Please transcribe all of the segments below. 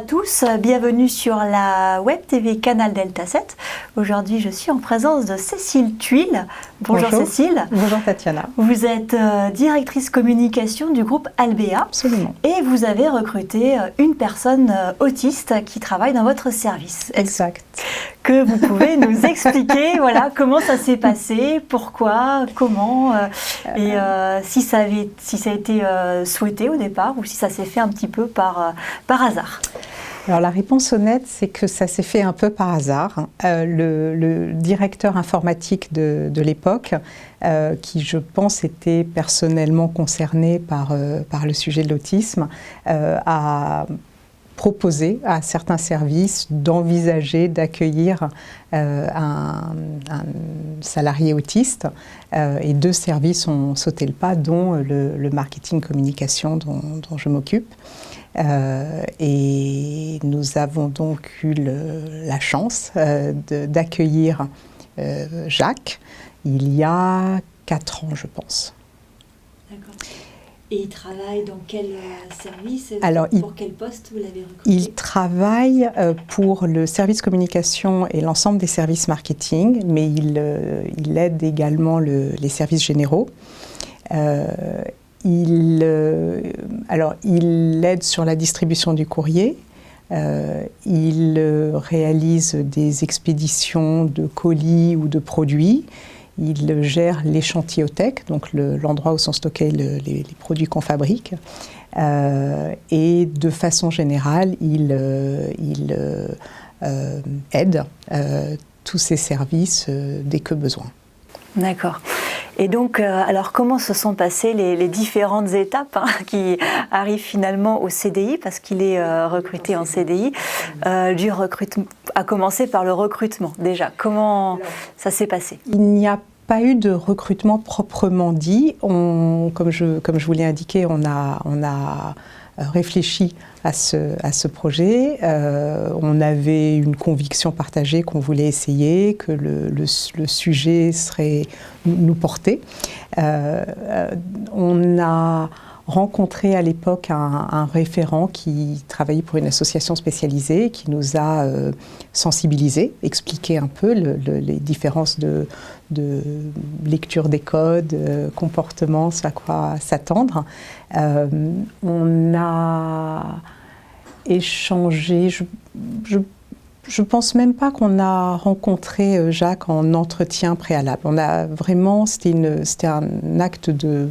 tous, bienvenue sur la Web TV Canal Delta 7. Aujourd'hui, je suis en présence de Cécile Thuil. Bonjour Cécile. Bonjour Tatiana. Vous êtes directrice communication du groupe Albéa. Absolument. Et vous avez recruté une personne autiste qui travaille dans votre service. Exact. Que vous pouvez nous expliquer comment ça s'est passé, pourquoi, comment, et si ça a été souhaité au départ ou si ça s'est fait un petit peu par hasard. Alors la réponse honnête, c'est que ça s'est fait un peu par hasard. Le directeur informatique de l'époque, qui je pense était personnellement concerné par le sujet de l'autisme, a proposé à certains services d'envisager d'accueillir un salarié autiste, et 2 services ont sauté le pas, dont le marketing communication dont je m'occupe. Et nous avons donc eu la chance d'accueillir Jacques il y a 4 ans, je pense. D'accord. Et il travaille dans quel service? Alors, pour quel poste vous l'avez recruté? Il travaille pour le service communication et l'ensemble des services marketing, mais il aide également les services généraux. Il aide sur la distribution du courrier. Il réalise des expéditions de colis ou de produits. Il gère l'échantillotech, donc l'endroit où sont stockés les produits qu'on fabrique. Et de façon générale, il aide tous ces services dès que besoin. D'accord. Et donc, alors comment se sont passées les différentes étapes qui arrivent finalement au CDI, parce qu'il est recruté en CDI, à commencer par le recrutement déjà. Comment ça s'est passé? Il n'y a pas eu de recrutement proprement dit. Comme je vous l'ai indiqué, on a réfléchi à ce projet. On avait une conviction partagée qu'on voulait essayer, que le sujet nous portait. On a rencontré à l'époque un référent qui travaillait pour une association spécialisée, qui nous a sensibilisés, expliqué un peu les différences de lecture des codes, comportement, à quoi s'attendre. On a échangé, je pense même pas qu'on a rencontré Jacques en entretien préalable. On a vraiment, c'était un acte de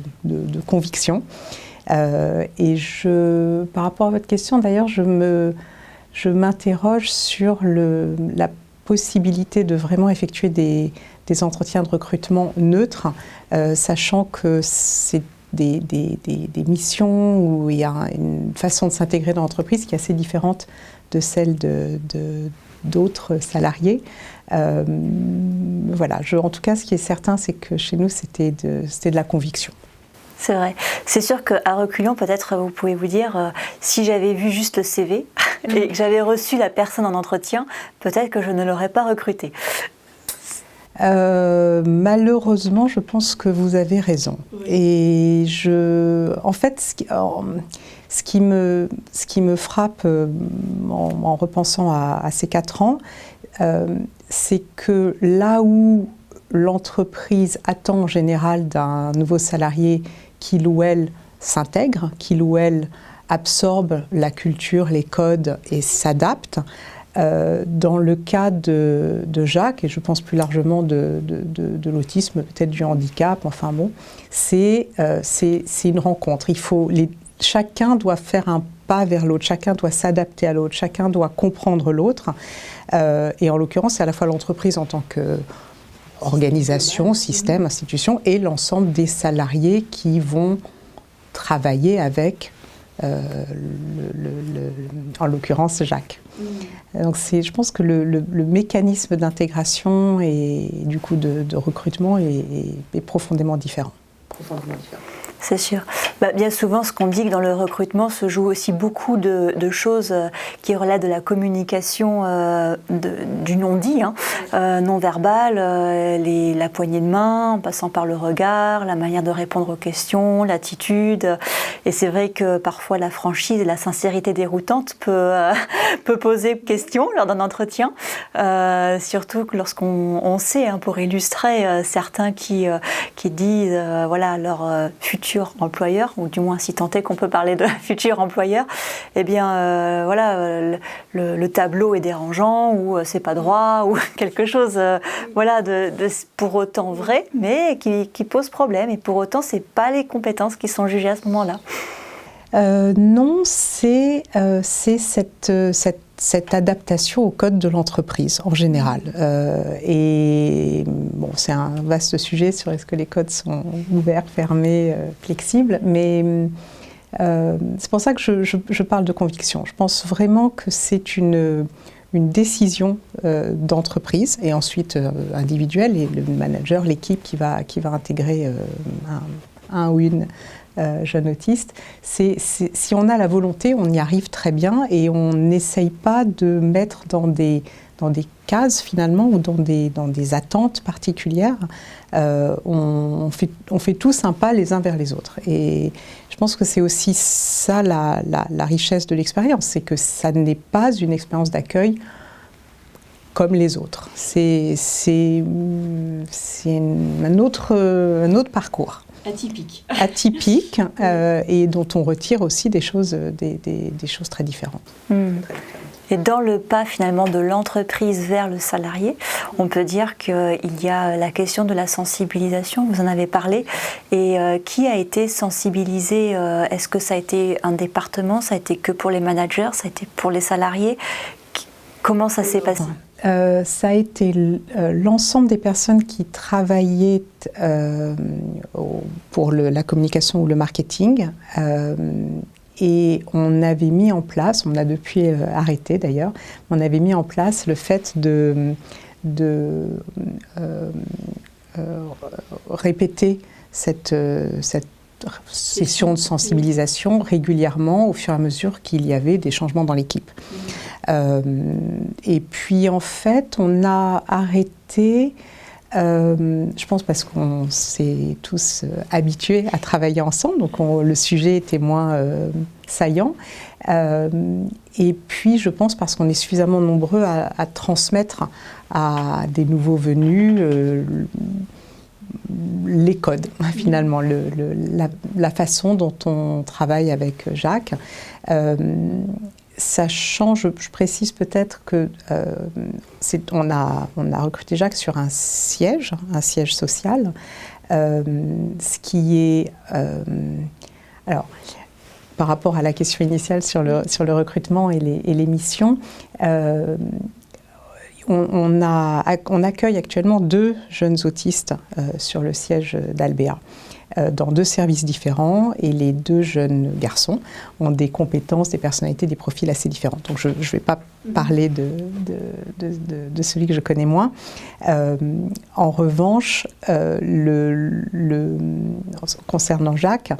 conviction. Et par rapport à votre question, d'ailleurs, je m'interroge sur la possibilité de vraiment effectuer des entretiens de recrutement neutres, sachant que c'est des missions où il y a une façon de s'intégrer dans l'entreprise qui est assez différente de celle d'autres salariés. Voilà. En tout cas, ce qui est certain, c'est que chez nous, c'était de la conviction. C'est vrai. C'est sûr qu'à reculons, peut-être vous pouvez vous dire, si j'avais vu juste le CV et que j'avais reçu la personne en entretien, peut-être que je ne l'aurais pas recruté. Malheureusement, je pense que vous avez raison. Oui. Et en fait, ce qui me frappe en repensant à ces 4 ans, c'est que là où l'entreprise attend en général d'un nouveau salarié qu'il ou elle s'intègre, qu'il ou elle absorbe la culture, les codes et s'adapte, dans le cas de Jacques, et je pense plus largement de l'autisme, peut-être du handicap, enfin bon, c'est une rencontre. Chacun doit faire un pas vers l'autre, chacun doit s'adapter à l'autre, chacun doit comprendre l'autre. Et en l'occurrence, c'est à la fois l'entreprise en tant qu'organisation, système, institution, et l'ensemble des salariés qui vont travailler avec, en l'occurrence, Jacques. Donc je pense que le mécanisme d'intégration et du coup de recrutement est profondément différent. C'est sûr. Bien souvent, ce qu'on dit que dans le recrutement se joue aussi beaucoup de choses qui relèvent de la communication du non-dit, non-verbal, la poignée de main, en passant par le regard, la manière de répondre aux questions, l'attitude. Et c'est vrai que parfois la franchise et la sincérité déroutante peut poser question lors d'un entretien, surtout lorsqu'on sait, pour illustrer certains qui disent voilà leur futur employeur, ou du moins si tant est qu'on peut parler de futur employeur, eh bien le tableau est dérangeant, ou c'est pas droit, ou quelque chose voilà de pour autant vrai, mais qui pose problème. Et pour autant, c'est pas les compétences qui sont jugées à ce moment-là. Non, c'est cette adaptation au code de l'entreprise en général. Et bon, c'est un vaste sujet sur est-ce que les codes sont ouverts, fermés, flexibles, mais c'est pour ça que je parle de conviction. Je pense vraiment que c'est une décision d'entreprise et ensuite individuelle, et le manager, l'équipe qui va intégrer un ou une jeune autiste. Si on a la volonté, on y arrive très bien, et on n'essaye pas de mettre dans des cases finalement, ou dans des attentes particulières. On fait tous un pas les uns vers les autres. Et je pense que c'est aussi ça la richesse de l'expérience, c'est que ça n'est pas une expérience d'accueil comme les autres. C'est un autre parcours. Atypique, et dont on retire aussi des choses très différentes. Et dans le pas finalement de l'entreprise vers le salarié, on peut dire qu'il y a la question de la sensibilisation, vous en avez parlé, et qui a été sensibilisé? Est-ce que ça a été un département, ça a été que pour les managers, ça a été pour les salariés? Comment ça s'est passé? Ça a été l'ensemble des personnes qui travaillaient pour la communication ou le marketing, et on avait mis en place, on a depuis arrêté d'ailleurs, on avait mis en place le fait de répéter cette session de sensibilisation régulièrement au fur et à mesure qu'il y avait des changements dans l'équipe. Et puis en fait, on a arrêté, je pense parce qu'on s'est tous habitués à travailler ensemble, donc le sujet était moins saillant. Et puis je pense parce qu'on est suffisamment nombreux à transmettre à des nouveaux venus les codes, finalement, la façon dont on travaille avec Jacques. Ça change, je précise peut-être que on a recruté Jacques sur un siège social, ce qui est... alors, par rapport à la question initiale sur le recrutement et les missions, on accueille actuellement 2 jeunes autistes sur le siège d'Albéa, dans 2 services différents, et les 2 jeunes garçons ont des compétences, des personnalités, des profils assez différents. Donc je ne vais pas parler de celui que je connais moins. En revanche, concernant Jacques,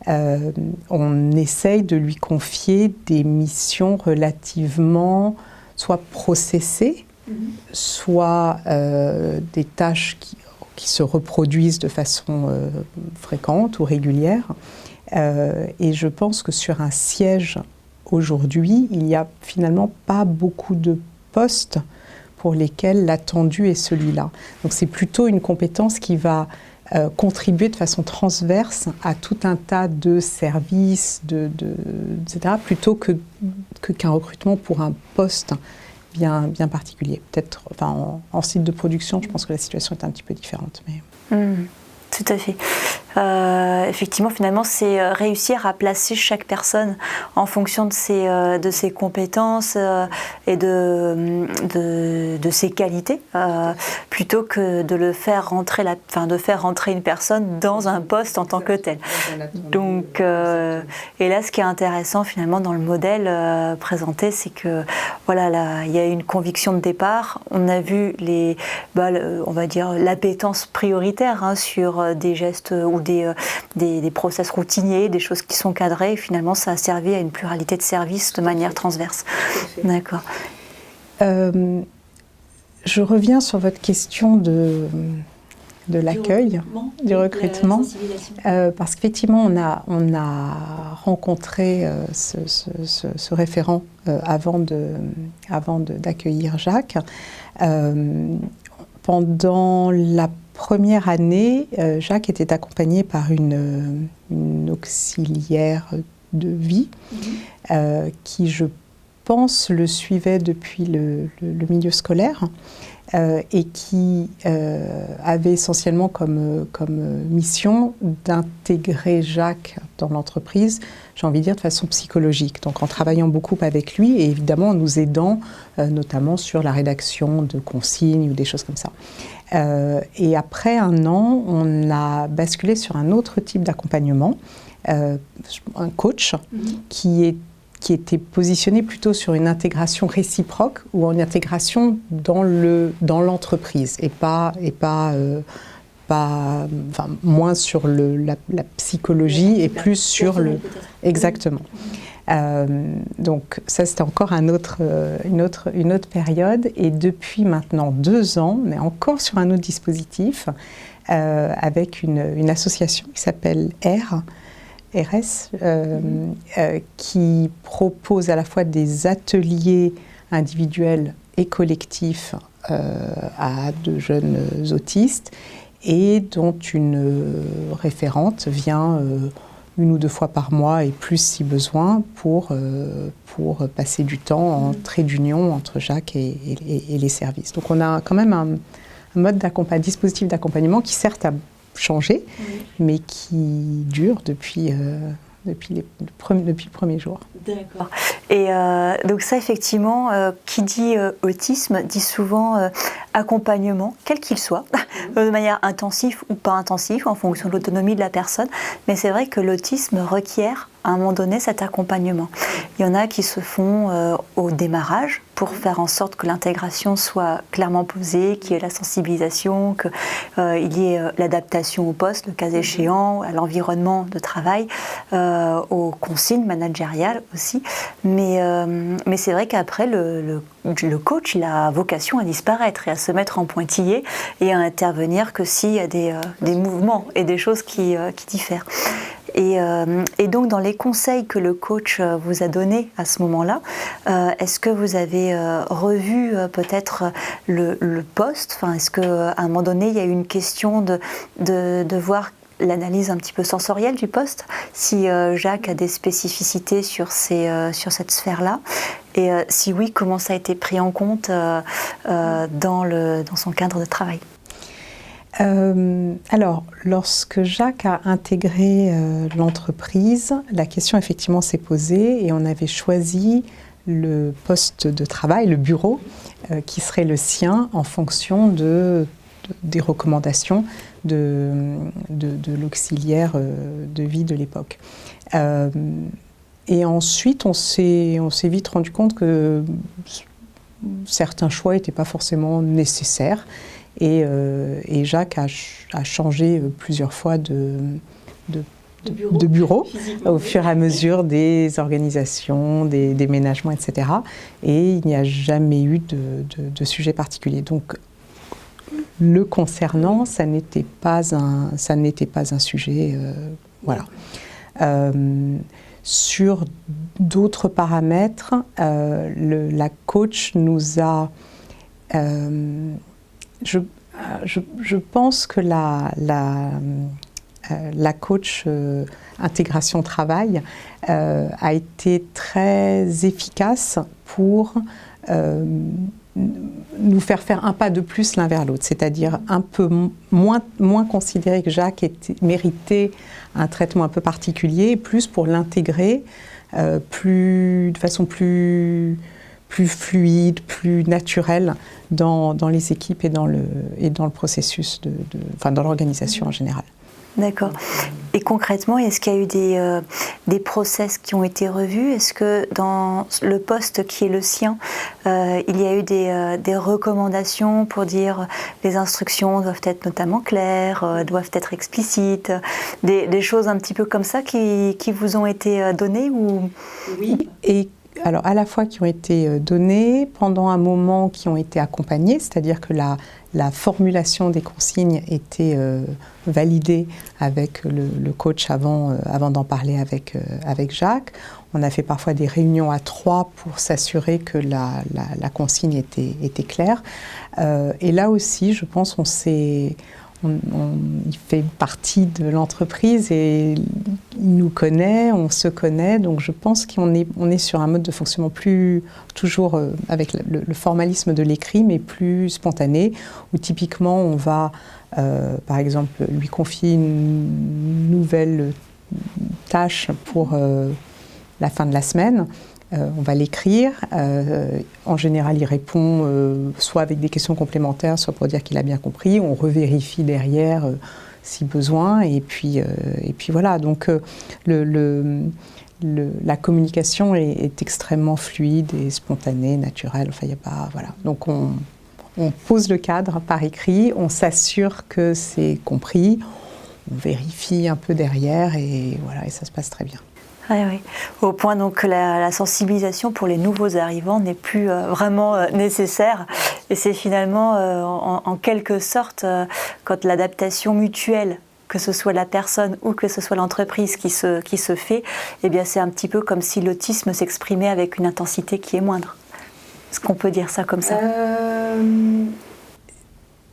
on essaye de lui confier des missions relativement soit processées, soit des tâches qui se reproduisent de façon fréquente ou régulière. Et je pense que sur un siège aujourd'hui, il n'y a finalement pas beaucoup de postes pour lesquels l'attendu est celui-là. Donc c'est plutôt une compétence qui va contribuer de façon transverse à tout un tas de services, etc., plutôt qu'un recrutement pour un poste bien particulier. Peut-être, enfin, en site de production, je pense que la situation est un petit peu différente. Mais... Tout à fait. Effectivement, finalement, c'est réussir à placer chaque personne en fonction de ses compétences et de ses qualités, plutôt que de faire rentrer une personne dans un poste en tant que tel. Donc, et là, ce qui est intéressant finalement dans le modèle présenté, c'est que voilà, là, il y a une conviction de départ. On a vu on va dire l'appétence prioritaire sur des gestes ou ou des process routiniers, des choses qui sont cadrées, et finalement ça a servi à une pluralité de services de manière transverse. D'accord. Je reviens sur votre question de l'accueil, du recrutement, parce qu'effectivement on a rencontré ce référent avant d'accueillir Jacques. Pendant la première année, Jacques était accompagné par une auxiliaire de vie qui, je pense, le suivait depuis le milieu scolaire. Et qui avait essentiellement comme mission d'intégrer Jacques dans l'entreprise, j'ai envie de dire de façon psychologique, donc en travaillant beaucoup avec lui et évidemment en nous aidant notamment sur la rédaction de consignes ou des choses comme ça. Et après un an, on a basculé sur un autre type d'accompagnement, un coach qui était positionné plutôt sur une intégration réciproque ou en intégration dans l'entreprise et moins sur la psychologie et plus sur le... Exactement. Donc ça, c'était encore une autre période. Et depuis maintenant 2 ans, on est encore sur un autre dispositif avec une association qui s'appelle RS, qui propose à la fois des ateliers individuels et collectifs à de jeunes autistes et dont une référente vient 1 ou 2 fois par mois et plus si besoin pour passer du temps en trait d'union entre Jacques et les services. Donc on a quand même un dispositif d'accompagnement qui certes a changé, mais qui dure depuis le premier jour. D'accord. Et donc ça, effectivement, qui dit autisme dit souvent accompagnement, quel qu'il soit, de manière intensive ou pas intensive, en fonction de l'autonomie de la personne. Mais c'est vrai que l'autisme requiert à un moment donné cet accompagnement. Il y en a qui se font au démarrage pour faire en sorte que l'intégration soit clairement posée, qu'il y ait la sensibilisation, qu'il y ait l'adaptation au poste, le cas échéant, à l'environnement de travail, aux consignes managériales aussi. Mais c'est vrai qu'après, le coach, il a vocation à disparaître et à se mettre en pointillé et à intervenir que s'il y a des mouvements et des choses qui diffèrent. Et donc, dans les conseils que le coach vous a donnés à ce moment-là, est-ce que vous avez revu peut-être le poste ? Enfin, est-ce qu'à un moment donné, il y a eu une question de voir l'analyse un petit peu sensorielle du poste, si Jacques a des spécificités sur cette sphère-là, et si oui, comment ça a été pris en compte dans son cadre de travail ? Alors, lorsque Jacques a intégré l'entreprise, la question effectivement s'est posée et on avait choisi le poste de travail, le bureau, qui serait le sien en fonction des recommandations de l'auxiliaire de vie de l'époque. Et ensuite, on s'est vite rendu compte que certains choix n'étaient pas forcément nécessaires. Et Jacques a changé plusieurs fois de bureau au fur et à mesure des organisations, des déménagements, etc. Et il n'y a jamais eu de sujet particulier. Donc, le concernant, ça n'était pas un sujet. Voilà. Sur d'autres paramètres, la coach nous a... Je pense que la coach intégration travail a été très efficace pour nous faire un pas de plus l'un vers l'autre, c'est-à-dire un peu moins considérer que Jacques méritait un traitement un peu particulier, plus pour l'intégrer de façon plus fluide, plus naturelle dans les équipes et dans le processus, dans l'organisation en général. D'accord. Et concrètement, est-ce qu'il y a eu des process qui ont été revus? Est-ce que dans le poste qui est le sien, il y a eu des recommandations pour dire les instructions doivent être notamment claires, doivent être explicites, des choses un petit peu comme ça qui vous ont été données ou... Oui, et alors à la fois qui ont été données, pendant un moment qui ont été accompagnées, c'est-à-dire que la formulation des consignes était validée avec le coach avant d'en parler avec Jacques. On a fait parfois des réunions à 3 pour s'assurer que la consigne était claire. Et là aussi, je pense, il fait partie de l'entreprise et il nous connaît, on se connaît, donc je pense qu'on est sur un mode de fonctionnement plus, toujours avec le formalisme de l'écrit, mais plus spontané, où typiquement on va, par exemple, lui confier une nouvelle tâche pour la fin de la semaine. On va l'écrire. En général, il répond soit avec des questions complémentaires, soit pour dire qu'il a bien compris. On revérifie derrière si besoin. Et puis voilà. Donc la communication est extrêmement fluide et spontanée, naturelle. Enfin, il y a pas, voilà. Donc on pose le cadre par écrit. On s'assure que c'est compris. On vérifie un peu derrière et voilà. Et ça se passe très bien. Oui, oui. Au point donc que la sensibilisation pour les nouveaux arrivants n'est plus vraiment nécessaire. Et c'est finalement, en quelque sorte, quand l'adaptation mutuelle, que ce soit la personne ou que ce soit l'entreprise qui se fait, eh bien c'est un petit peu comme si l'autisme s'exprimait avec une intensité qui est moindre. Est-ce qu'on peut dire ça comme ça?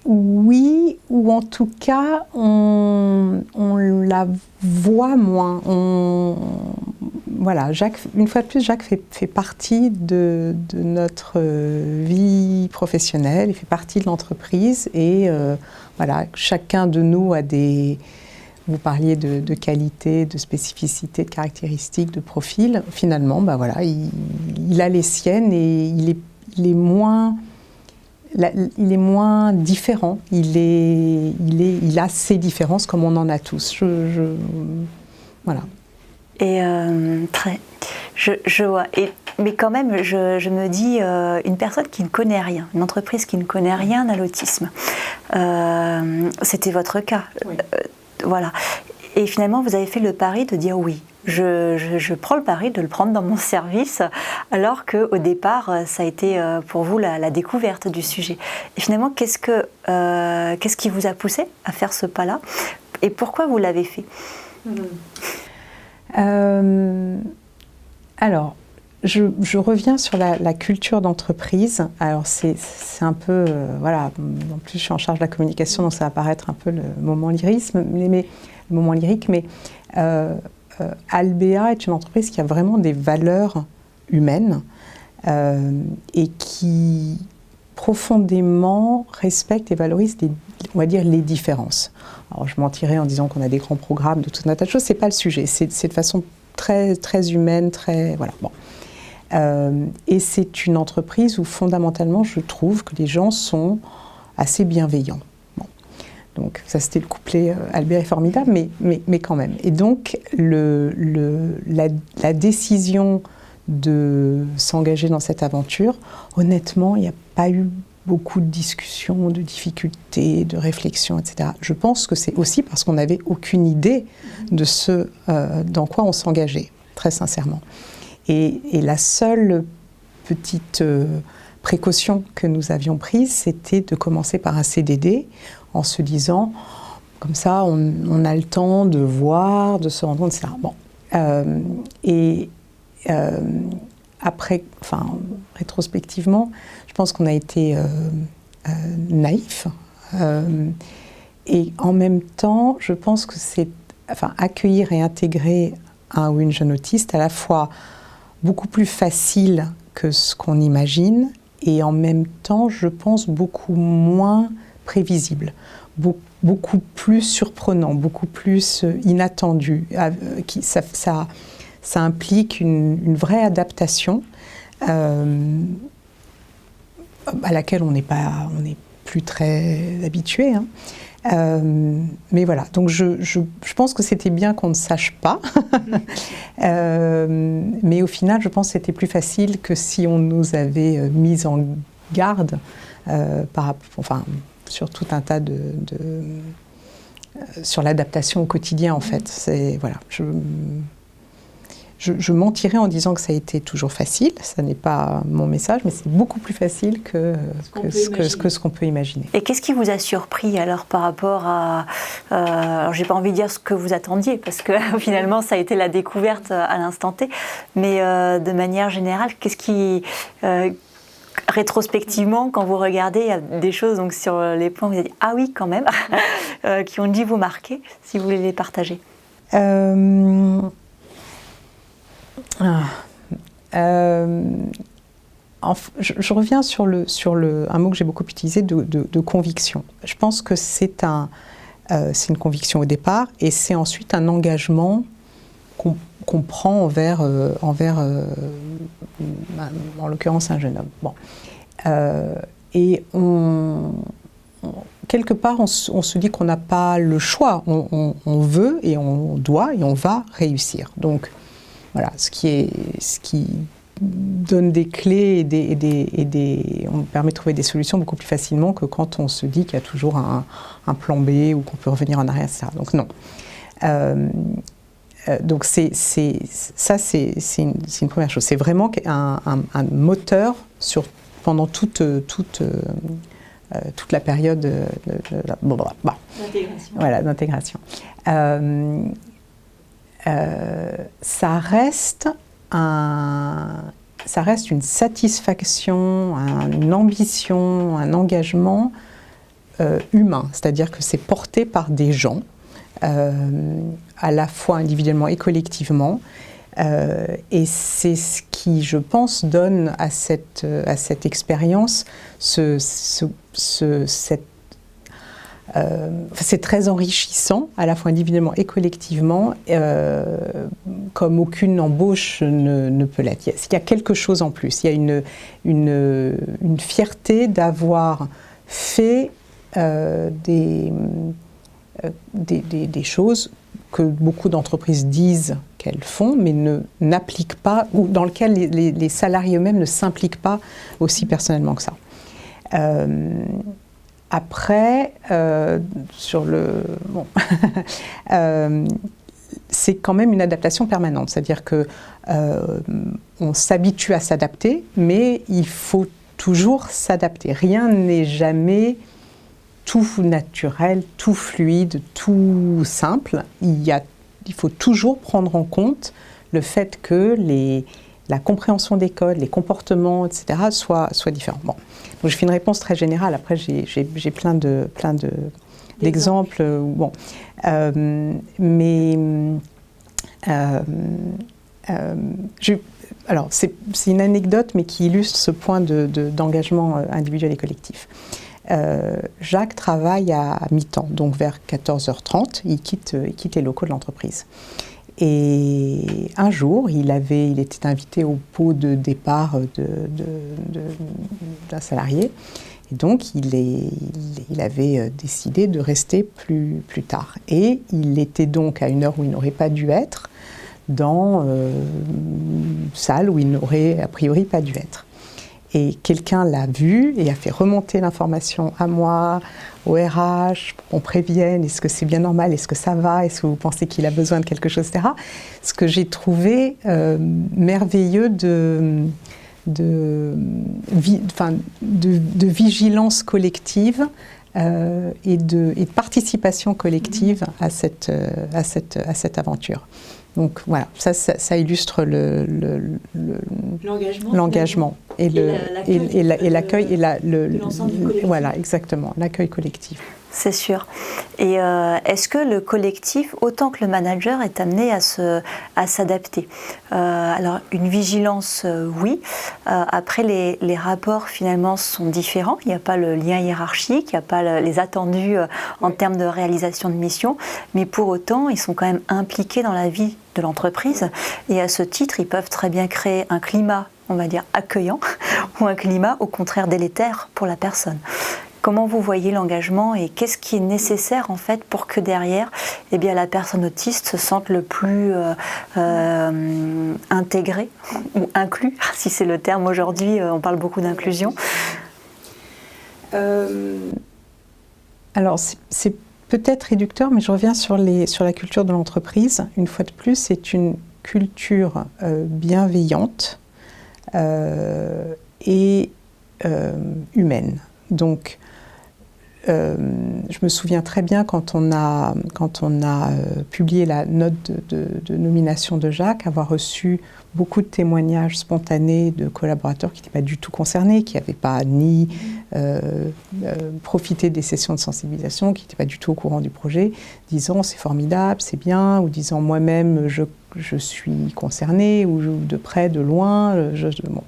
Oui, ou en tout cas, on la voit moins. Voilà, Jacques, une fois de plus, Jacques fait partie de notre vie professionnelle, il fait partie de l'entreprise et voilà, chacun de nous a des... Vous parliez de qualité, de spécificité, de caractéristiques, de profil. Finalement, bah voilà, il a les siennes et il est moins différent. Il a ses différences comme on en a tous. Voilà. Et je vois. Mais quand même, je me dis, une personne qui ne connaît rien, une entreprise qui ne connaît rien à l'autisme, c'était votre cas. Oui. Voilà. Et finalement, vous avez fait le pari de dire oui. Je prends le pari de le prendre dans mon service, alors qu'au départ, ça a été pour vous la découverte du sujet. Et finalement, qu'est-ce qui vous a poussé à faire ce pas-là? Et pourquoi vous l'avez fait? Alors, je reviens sur la culture d'entreprise. Alors, c'est un peu... voilà, en plus, je suis en charge de la communication, donc ça va paraître un peu le moment lyrique, mais Albéa est une entreprise qui a vraiment des valeurs humaines et qui profondément respecte et valorise on va dire, les différences. Alors, je mentirais en disant qu'on a des grands programmes de tout un tas de choses, c'est pas le sujet, c'est de façon très, très humaine, très... Voilà, bon. Et c'est une entreprise où fondamentalement, je trouve que les gens sont assez bienveillants. Bon. Donc ça, c'était le couplet Albert est formidable, mais quand même. Et donc, la décision de s'engager dans cette aventure, honnêtement, il n'y a pas eu beaucoup de discussions, de difficultés, de réflexions, etc. Je pense que c'est aussi parce qu'on n'avait aucune idée de ce dans quoi on s'engageait, très sincèrement. Et la seule petite précaution que nous avions prise, c'était de commencer par un CDD en se disant, comme ça, on a le temps de voir, de se rendre compte, etc. Bon. Après, enfin, rétrospectivement, je pense qu'on a été naïfs. Et en même temps, je pense que c'est... Enfin, accueillir et intégrer un ou une jeune autiste, à la fois beaucoup plus facile que ce qu'on imagine, et en même temps, je pense, beaucoup moins prévisible, beaucoup plus surprenant, beaucoup plus inattendu. Ça implique une vraie adaptation à laquelle on n'est plus très habitué. Hein. Mais voilà, donc je pense que c'était bien qu'on ne sache pas. Mais au final, je pense que c'était plus facile que si on nous avait mis en garde sur tout un tas sur l'adaptation au quotidien, en fait. Voilà, je mentirais en disant que ça a été toujours facile, ça n'est pas mon message, mais c'est beaucoup plus facile que ce qu'on peut imaginer. Et qu'est-ce qui vous a surpris alors par rapport à... alors j'ai pas envie de dire ce que vous attendiez, parce que finalement ça a été la découverte à l'instant T, mais de manière générale, qu'est-ce qui... rétrospectivement, quand vous regardez, il y a des choses donc, sur les points où vous avez dit « Ah oui, quand même », qui ont dû vous marquer, si vous voulez les partager. Je reviens sur un mot que j'ai beaucoup utilisé, de conviction. Je pense que c'est une conviction au départ, et c'est ensuite un engagement qu'on prend envers en l'occurrence, un jeune homme. Bon. Et quelque part, on se dit qu'on n'a pas le choix. On veut et on doit et on va réussir. Donc, voilà, ce qui donne des clés on permet de trouver des solutions beaucoup plus facilement que quand on se dit qu'il y a toujours un plan B ou qu'on peut revenir en arrière, etc. Donc non. Donc c'est une première chose. C'est vraiment un moteur pendant toute la période d'intégration. Voilà, d'intégration. Ça reste une satisfaction, une ambition, un engagement humain. C'est-à-dire que c'est porté par des gens, à la fois individuellement et collectivement. Et c'est ce qui, je pense, donne à cette expérience c'est très enrichissant, à la fois individuellement et collectivement, comme aucune embauche ne peut l'être. Il y a quelque chose en plus. Il y a une fierté d'avoir fait des choses que beaucoup d'entreprises disent qu'elles font, mais n'appliquent pas, ou dans lesquelles les salariés eux-mêmes ne s'impliquent pas aussi personnellement que ça. Après, c'est quand même une adaptation permanente, c'est-à-dire que on s'habitue à s'adapter, mais il faut toujours s'adapter. Rien n'est jamais tout naturel, tout fluide, tout simple. Il faut toujours prendre en compte le fait que la compréhension des codes, les comportements, etc., soient différents. Bon. Donc, je fais une réponse très générale. Après, j'ai plein d'exemples. Bon. Alors, c'est une anecdote, mais qui illustre ce point d'engagement individuel et collectif. Jacques travaille à mi-temps, donc vers 14h30, il quitte les locaux de l'entreprise. Et un jour, il était invité au pot de départ d'un salarié. Et donc, il avait décidé de rester plus tard. Et il était donc à une heure où il n'aurait pas dû être, dans une salle où il n'aurait a priori pas dû être. Et quelqu'un l'a vu et a fait remonter l'information à moi, au RH, on prévienne, est-ce que c'est bien normal, est-ce que ça va, est-ce que vous pensez qu'il a besoin de quelque chose, etc. Ce que j'ai trouvé merveilleux de vigilance collective et de participation collective à cette aventure. Donc voilà, ça illustre l'engagement et l'accueil et l'ensemble du collectif. Voilà, exactement, l'accueil collectif. C'est sûr. Et est-ce que le collectif, autant que le manager, est amené à s'adapter ? Alors, une vigilance, oui. Après, les rapports, finalement, sont différents. Il n'y a pas le lien hiérarchique, il n'y a pas les attendus en termes de réalisation de mission. Mais pour autant, ils sont quand même impliqués dans la vie de l'entreprise. Et à ce titre, ils peuvent très bien créer un climat, on va dire, accueillant, ou un climat, au contraire, délétère pour la personne. comment vous voyez l'engagement et qu'est-ce qui est nécessaire en fait pour que derrière, eh bien, la personne autiste se sente le plus intégrée ou inclus, si c'est le terme aujourd'hui, on parle beaucoup d'inclusion. Alors c'est peut-être réducteur, mais je reviens sur la culture de l'entreprise. Une fois de plus, c'est une culture bienveillante et humaine. Donc, je me souviens très bien quand on a publié la note de nomination de Jacques, avoir reçu beaucoup de témoignages spontanés de collaborateurs qui n'étaient pas du tout concernés, qui n'avaient pas ni profité des sessions de sensibilisation, qui n'étaient pas du tout au courant du projet, disant c'est formidable, c'est bien, ou disant moi-même je suis concernée, ou de près, de loin.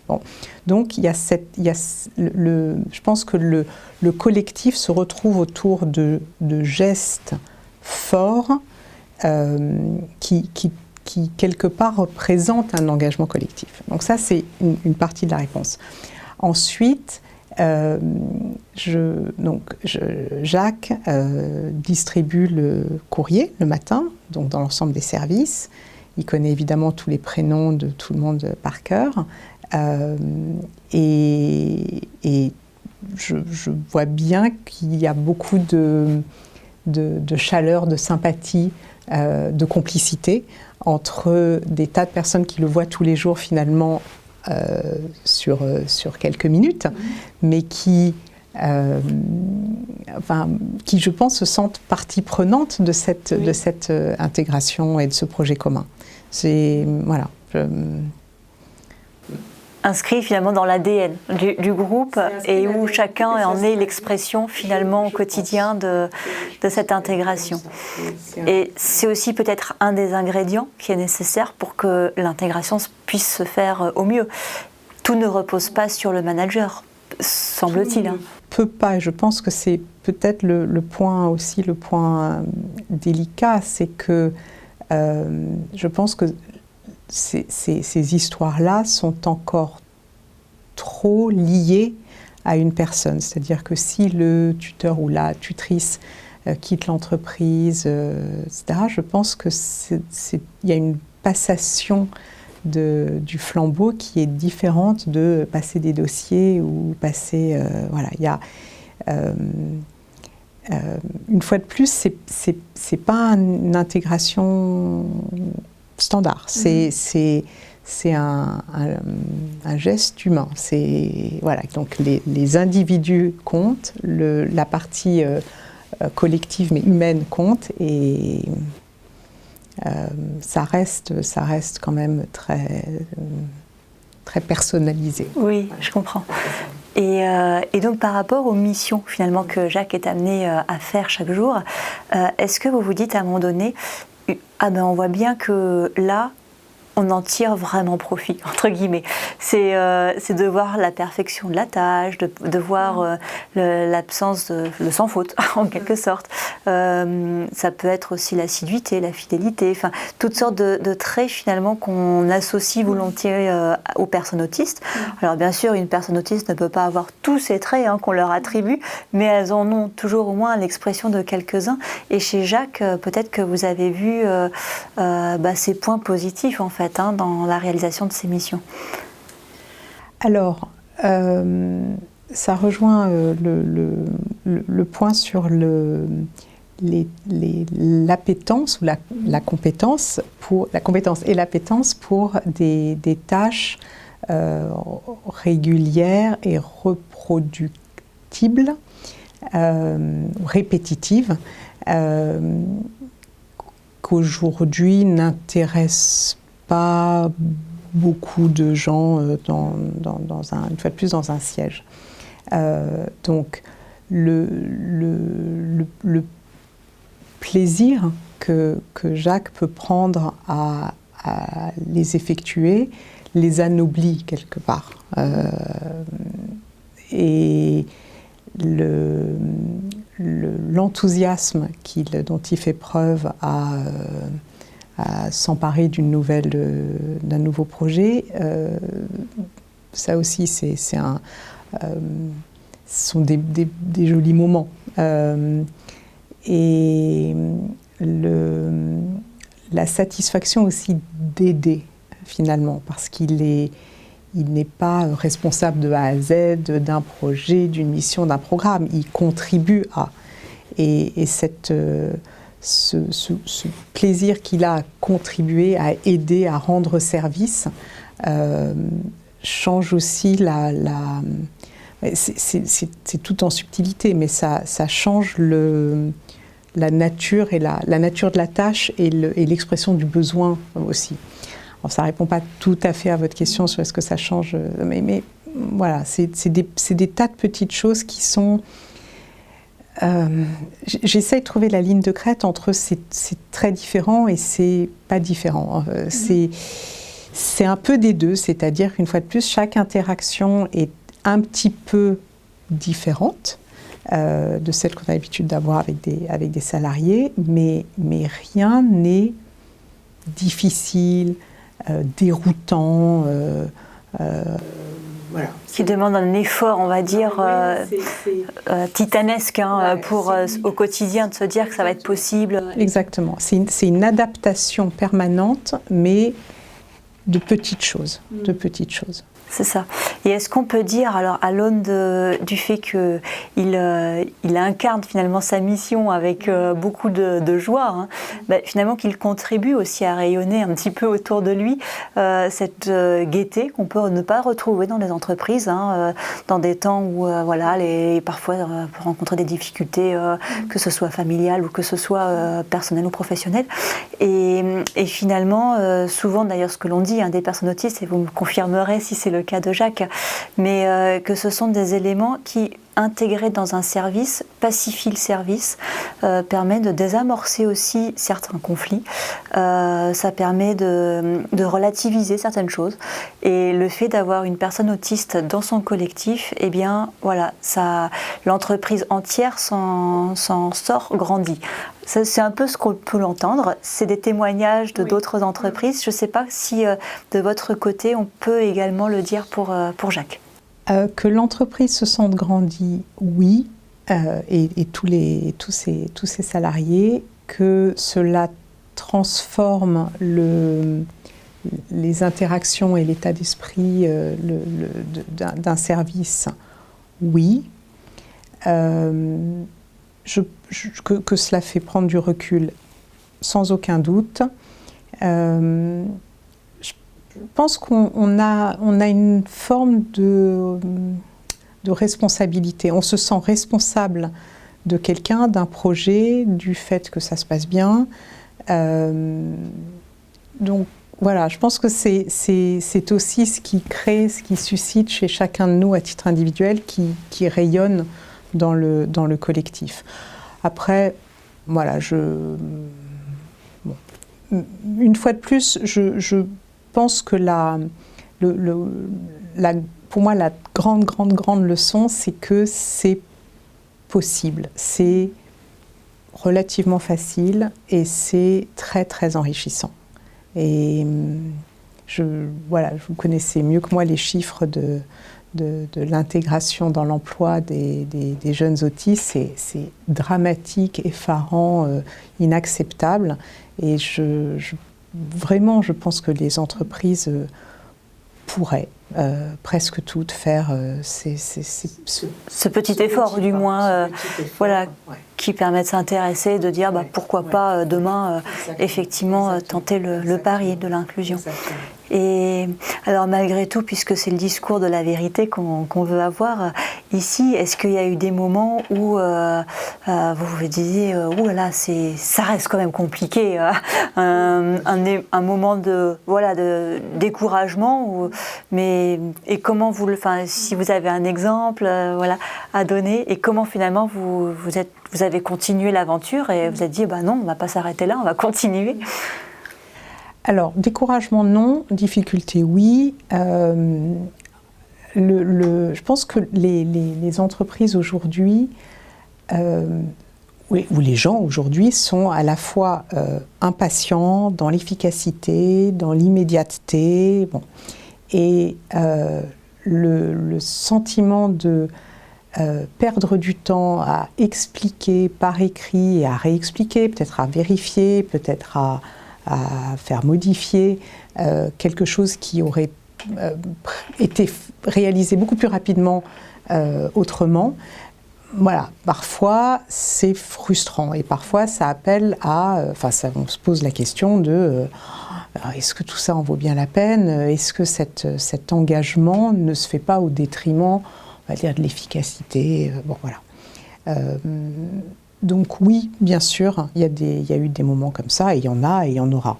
Bon. Donc je pense que le collectif se retrouve autour de gestes forts qui quelque part représentent un engagement collectif. Donc ça, c'est une partie de la réponse. Ensuite, Jacques distribue le courrier le matin, donc dans l'ensemble des services. Il connaît évidemment tous les prénoms de tout le monde par cœur. Et je vois bien qu'il y a beaucoup de chaleur, de sympathie, de complicité entre des tas de personnes qui le voient tous les jours finalement sur quelques minutes, mais qui, je pense, se sentent partie prenante de cette intégration et de ce projet commun. Voilà. Inscrit finalement dans l'ADN du groupe et où chacun en est l'expression finalement au quotidien de cette intégration. Et c'est aussi peut-être un des ingrédients qui est nécessaire pour que l'intégration puisse se faire au mieux. Tout ne repose pas sur le manager, semble-t-il. Peut pas, et je pense que c'est peut-être le point délicat, c'est que je pense que ces histoires-là sont encore trop liées à une personne. C'est-à-dire que si le tuteur ou la tutrice quitte l'entreprise, etc., je pense qu'il y a une passation du flambeau qui est différente de passer des dossiers ou passer... voilà, il y a... une fois de plus, c'est pas une intégration standard, c'est un geste humain. Voilà, donc les individus comptent, la partie collective mais humaine compte, et ça reste quand même très personnalisé. Oui, je comprends. Et donc par rapport aux missions finalement que Jacques est amené à faire chaque jour, est-ce que vous vous dites à un moment donné, ah ben on voit bien que là, on en tire vraiment profit, entre guillemets. C'est de voir la perfection de la tâche, de voir l'absence le sans faute, en quelque sorte. Ça peut être aussi l'assiduité, la fidélité, enfin, toutes sortes de traits finalement qu'on associe volontiers aux personnes autistes. Alors bien sûr, une personne autiste ne peut pas avoir tous ces traits qu'on leur attribue, mais elles en ont toujours au moins l'expression de quelques-uns. Et chez Jacques, peut-être que vous avez vu ces points positifs en fait, dans la réalisation de ces missions. Alors, ça rejoint le point sur l'appétence ou la compétence et l'appétence pour des tâches régulières et reproductibles, répétitives, qu'aujourd'hui n'intéressent pas beaucoup de gens une fois de plus dans un siège. Donc le plaisir que Jacques peut prendre à les effectuer les anoblit quelque part. Et l'enthousiasme dont il fait preuve à s'emparer d'un nouveau projet, ça aussi c'est sont des jolis moments. Et la satisfaction aussi d'aider, finalement, parce qu'il n'est pas responsable de A à Z d'un projet, d'une mission, d'un programme. Il contribue à. Et ce plaisir qu'il a à contribuer, à aider, à rendre service, change aussi c'est tout en subtilité, mais ça change la nature et la nature de la tâche et l'expression du besoin aussi. Alors, ça ne répond pas tout à fait à votre question sur est-ce que ça change, mais voilà, c'est des tas de petites choses qui sont... j'essaie de trouver la ligne de crête entre c'est très différent et c'est pas différent. C'est un peu des deux, c'est-à-dire qu'une fois de plus, chaque interaction est un petit peu différente de celle qu'on a l'habitude d'avoir avec des salariés, mais rien n'est difficile, déroutant. Voilà. Qui demande un effort, on va dire, titanesque au quotidien de se dire que ça va être possible. Exactement. C'est une adaptation permanente, mais de petites choses. C'est ça. Et est-ce qu'on peut dire, alors, à l'aune du fait qu'il incarne finalement sa mission avec beaucoup de joie, finalement qu'il contribue aussi à rayonner un petit peu autour de lui cette gaieté qu'on peut ne pas retrouver dans les entreprises, dans des temps où parfois pour rencontrer des difficultés, que ce soit familiales ou que ce soit personnelles ou professionnelles. Et finalement, souvent d'ailleurs ce que l'on dit des personnes autistes, et vous me confirmerez si c'est le cas de Jacques, mais que ce sont des éléments qui, intégrés dans un service, pacifient le service, permet de désamorcer aussi certains conflits, ça permet de relativiser certaines choses, et le fait d'avoir une personne autiste dans son collectif, eh bien voilà, l'entreprise entière s'en sort grandie. C'est un peu ce qu'on peut l'entendre, c'est des témoignages de d'autres entreprises. Je ne sais pas si de votre côté on peut également le dire pour Jacques. Que l'entreprise se sente grandie, oui, et tous ces salariés, que cela transforme les interactions et l'état d'esprit d'un service, oui. Que cela fait prendre du recul, sans aucun doute. Je pense qu'on a une forme de responsabilité. On se sent responsable de quelqu'un, d'un projet, du fait que ça se passe bien. Donc voilà, je pense que c'est aussi ce qui crée, ce qui suscite chez chacun de nous à titre individuel, qui rayonne dans le collectif. Après, voilà, une fois de plus, je pense que pour moi, la grande leçon, c'est que c'est possible. C'est relativement facile et c'est très, très enrichissant. Et vous connaissez mieux que moi les chiffres de l'intégration dans l'emploi des jeunes autistes, c'est dramatique, effarant, inacceptable. Et vraiment, je pense que les entreprises pourraient presque toutes faire ce petit effort, du moins, qui permet de s'intéresser, de dire pourquoi pas demain, effectivement, tenter le pari de l'inclusion. Exactement. Et alors malgré tout, puisque c'est le discours de la vérité qu'on veut avoir ici, est-ce qu'il y a eu des moments où vous vous disiez ouh là là, ça reste quand même compliqué, un moment de découragement, et comment si vous avez un exemple à donner, et comment finalement vous avez continué l'aventure et vous êtes dit non, on ne va pas s'arrêter là, on va continuer. Alors, découragement, non. Difficulté, oui. Je pense que les entreprises aujourd'hui, ou les gens aujourd'hui, sont à la fois impatients dans l'efficacité, dans l'immédiateté, et le sentiment perdre du temps à expliquer par écrit et à réexpliquer, peut-être à vérifier, peut-être à faire modifier quelque chose qui aurait été réalisé beaucoup plus rapidement autrement. Voilà, parfois c'est frustrant et parfois ça appelle à... on se pose la question de est-ce que tout ça en vaut bien la peine? Est-ce que cet engagement ne se fait pas au détriment, on va dire, de l'efficacité? Donc oui, bien sûr, il y a eu des moments comme ça, et il y en a et il y en aura.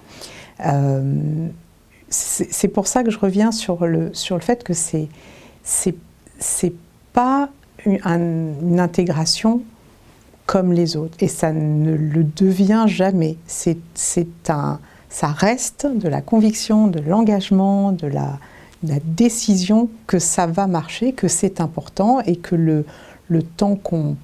C'est pour ça que je reviens sur le fait que c'est pas une intégration comme les autres, et ça ne le devient jamais. Ça reste de la conviction, de l'engagement, de la décision que ça va marcher, que c'est important, et que le temps qu'on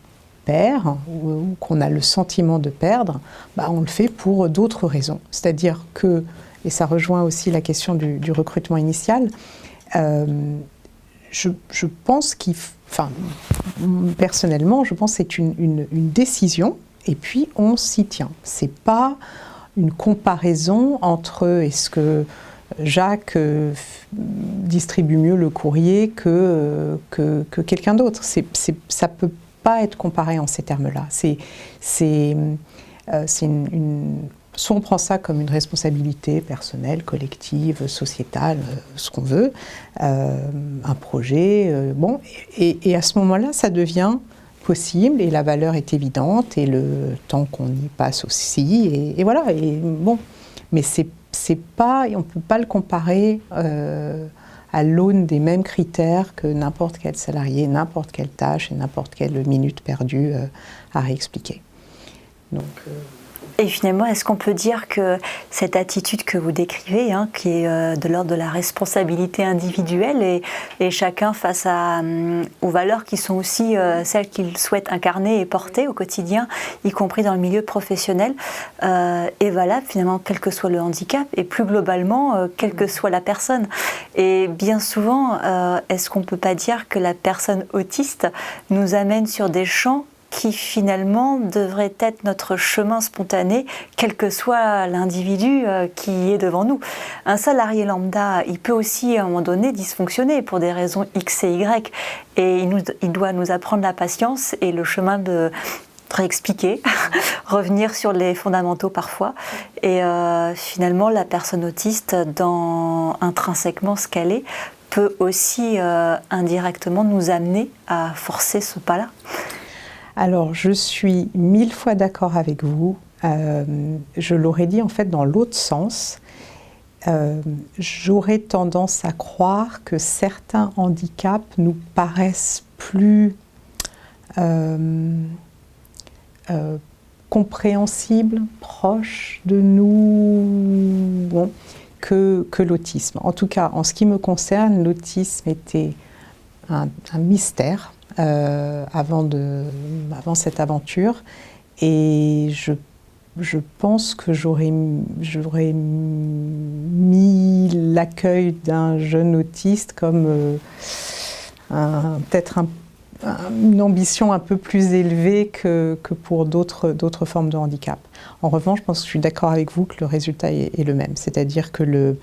perd ou qu'on a le sentiment de perdre, on le fait pour d'autres raisons. C'est-à-dire que, et ça rejoint aussi la question du recrutement initial, je pense personnellement, je pense que c'est une décision, et puis on s'y tient. C'est pas une comparaison entre est-ce que Jacques distribue mieux le courrier que quelqu'un d'autre. Ça peut pas être comparé en ces termes-là. Soit on prend ça comme une responsabilité personnelle, collective, sociétale, ce qu'on veut, un projet, et à ce moment-là, ça devient possible, et la valeur est évidente, et le temps qu'on y passe aussi, et voilà, mais c'est pas, on ne peut pas le comparer à l'aune des mêmes critères que n'importe quel salarié, n'importe quelle tâche et n'importe quelle minute perdue à réexpliquer. Donc, Et finalement, est-ce qu'on peut dire que cette attitude que vous décrivez, qui est de l'ordre de la responsabilité individuelle, et chacun face aux valeurs qui sont aussi celles qu'il souhaite incarner et porter au quotidien, y compris dans le milieu professionnel, est valable finalement quel que soit le handicap, et plus globalement, quelle que soit la personne. Et bien souvent, est-ce qu'on ne peut pas dire que la personne autiste nous amène sur des champs qui finalement devrait être notre chemin spontané, quel que soit l'individu qui est devant nous. Un salarié lambda, il peut aussi à un moment donné dysfonctionner pour des raisons X et Y, et il doit nous apprendre la patience et le chemin de réexpliquer, revenir sur les fondamentaux parfois, et finalement la personne autiste, intrinsèquement ce qu'elle est, peut aussi indirectement nous amener à forcer ce pas-là. Alors, je suis 1000 fois d'accord avec vous. Je l'aurais dit en fait dans l'autre sens. J'aurais tendance à croire que certains handicaps nous paraissent plus compréhensibles, proches de nous, que l'autisme. En tout cas, en ce qui me concerne, l'autisme était un mystère. Avant cette aventure, et je pense que j'aurais mis l'accueil d'un jeune autiste comme peut-être une ambition un peu plus élevée que pour d'autres formes de handicap. En revanche, je pense que je suis d'accord avec vous que le résultat est le même, c'est-à-dire que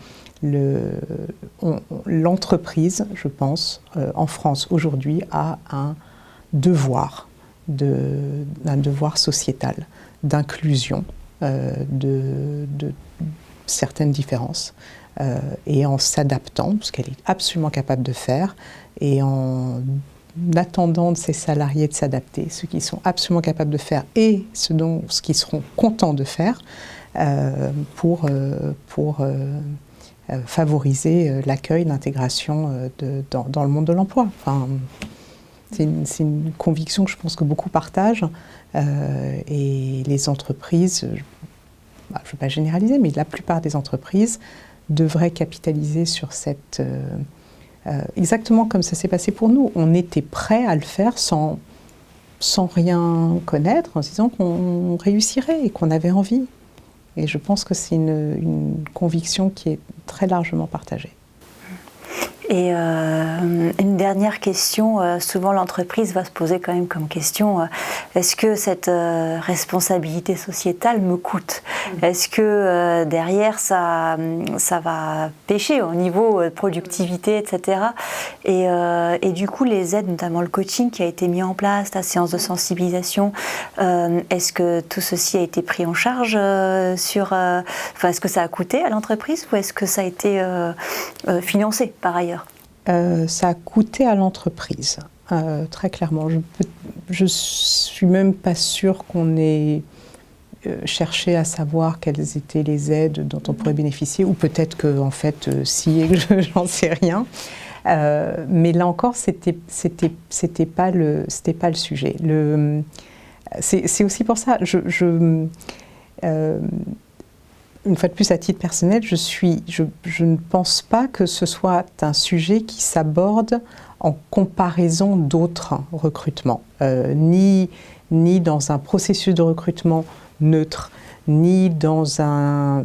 l'entreprise, je pense, en France aujourd'hui, a un devoir sociétal d'inclusion de certaines différences, et en s'adaptant, ce qu'elle est absolument capable de faire, et en attendant de ses salariés de s'adapter, ce qu'ils sont absolument capables de faire et ce qu'ils seront contents de faire pour favoriser l'accueil, l'intégration dans le monde de l'emploi. Enfin, c'est une conviction que je pense que beaucoup partagent, et les entreprises, je ne veux pas généraliser, mais la plupart des entreprises devraient capitaliser sur cette... exactement comme ça s'est passé pour nous. On était prêts à le faire sans rien connaître, en se disant qu'on réussirait et qu'on avait envie. Et je pense que c'est une conviction qui est très largement partagée. Et une dernière question, souvent l'entreprise va se poser quand même comme question, est-ce que cette responsabilité sociétale me coûte? Est-ce que derrière ça va pêcher au niveau productivité, etc. Et du coup les aides, notamment le coaching qui a été mis en place, la séance de sensibilisation, est-ce que tout ceci a été pris en charge est-ce que ça a coûté à l'entreprise ou est-ce que ça a été financé par ailleurs? Ça a coûté à l'entreprise, très clairement. Je suis même pas sûre qu'on ait cherché à savoir quelles étaient les aides dont on pourrait bénéficier, ou peut-être que en fait, si, et que j'en sais rien. Mais là encore, c'était pas le sujet. C'est aussi pour ça. Une fois de plus, à titre personnel, je ne pense pas que ce soit un sujet qui s'aborde en comparaison d'autres recrutements, ni dans un processus de recrutement neutre, ni dans un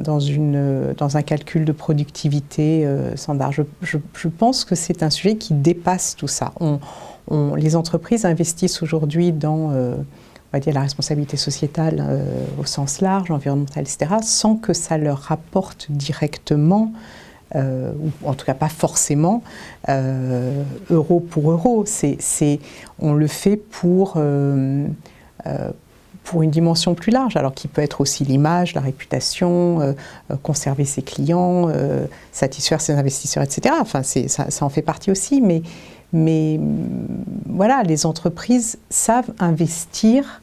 calcul de productivité standard. Je pense que c'est un sujet qui dépasse tout ça. Les entreprises investissent aujourd'hui dans on va dire la responsabilité sociétale au sens large, environnementale, etc., sans que ça leur rapporte directement, ou en tout cas pas forcément, euro pour euro. On le fait pour une dimension plus large, alors qui peut être aussi l'image, la réputation, conserver ses clients, satisfaire ses investisseurs, etc. Enfin, ça en fait partie aussi, mais voilà, les entreprises savent investir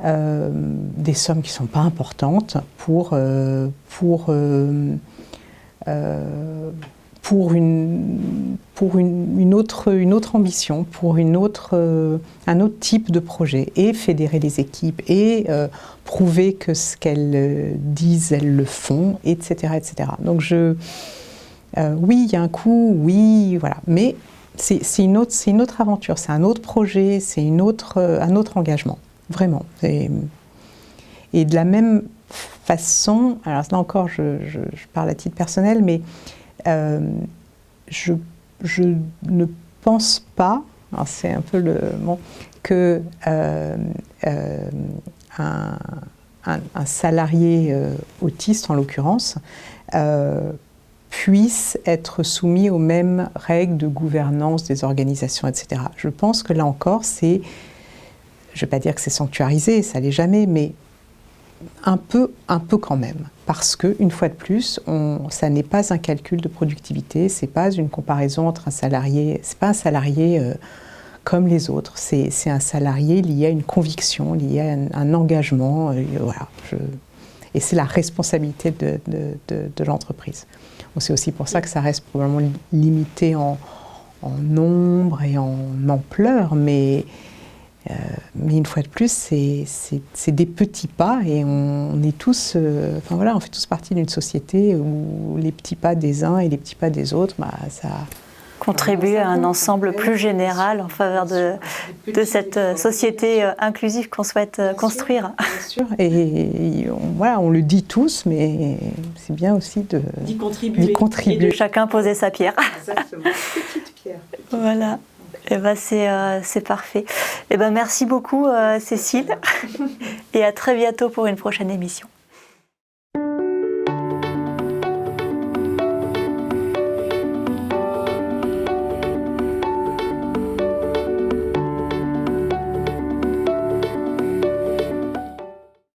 des sommes qui ne sont pas importantes pour une autre ambition, pour un autre type de projet, et fédérer les équipes, et prouver que ce qu'elles disent, elles le font, etc. etc. Donc oui, il y a un coût, oui, voilà, mais c'est une autre aventure, c'est un autre projet, c'est un autre engagement, vraiment. Et de la même façon, alors là encore, je parle à titre personnel, mais je ne pense pas, alors c'est un peu que un salarié autiste, en l'occurrence, puisse être soumis aux mêmes règles de gouvernance des organisations, etc. Je pense que là encore, je ne vais pas dire que c'est sanctuarisé, ça l'est jamais, mais un peu quand même. Parce que, une fois de plus, ça n'est pas un calcul de productivité, c'est pas une comparaison entre un salarié, c'est pas un salarié comme les autres, c'est un salarié lié à une conviction, lié à un engagement, voilà. Et c'est la responsabilité de l'entreprise. C'est aussi pour ça que ça reste probablement limité en nombre et en ampleur, mais une fois de plus, c'est des petits pas, et on est tous, enfin voilà, on fait tous partie d'une société où les petits pas des uns et les petits pas des autres, ça contribuer à un ensemble plus général en faveur de cette société inclusive qu'on souhaite construire. Bien sûr, et voilà, on le dit tous, mais c'est bien aussi d'y contribuer. Et de chacun poser sa pierre. Exactement, petite pierre. Voilà. Eh ben c'est parfait. Eh ben merci beaucoup Cécile et à très bientôt pour une prochaine émission.